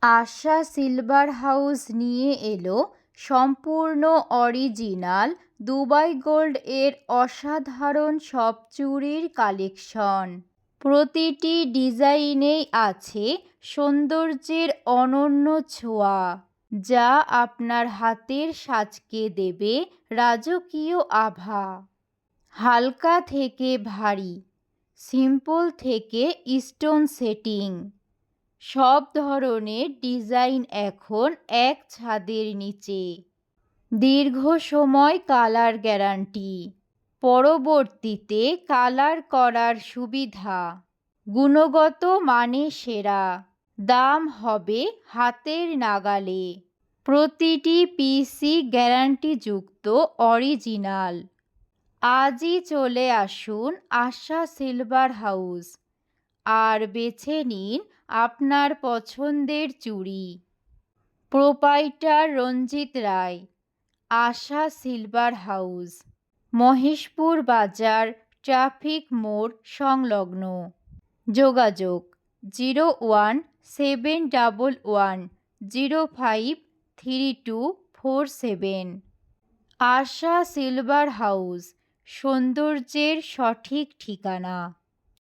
আশা silver house নিয়ে এলো সম্পূর্ণ অরিজিনাল দুবাই গোল্ড এর অসাধারণ সব চুড়ির কালেকশন। প্রতিটি ডিজাইনেই আছে সৌন্দর্যের অনন্য ছোঁয়া, যা আপনার হাতের সাজকে দেবে রাজকীয় আভা। হালকা থেকে ভারী, সিম্পল থেকে স্টোন সেটিং, সব ধরনের ডিজাইন এখন এক ছাদের নিচে। দীর্ঘ সময় কালার গ্যারান্টি, পরবর্তীতে কালার করার সুবিধা, গুণগত মানে সেরা, দাম হবে হাতের নাগালে। প্রতিটি পিসি গ্যারান্টিযুক্ত অরিজিনাল। আজই চলে আসুন আশা সিলভার হাউস আর বেছে নিন আপনার পছন্দের চুড়ি। প্রোপাইটার রঞ্জিত রায়, আশা সিলভার হাউস, মহেশপুর বাজার ট্রাফিক মোড় সংলগ্ন। যোগাযোগ 0171105347। আশা সিলভার হাউস, সৌন্দর্যের সঠিক ঠিকানা।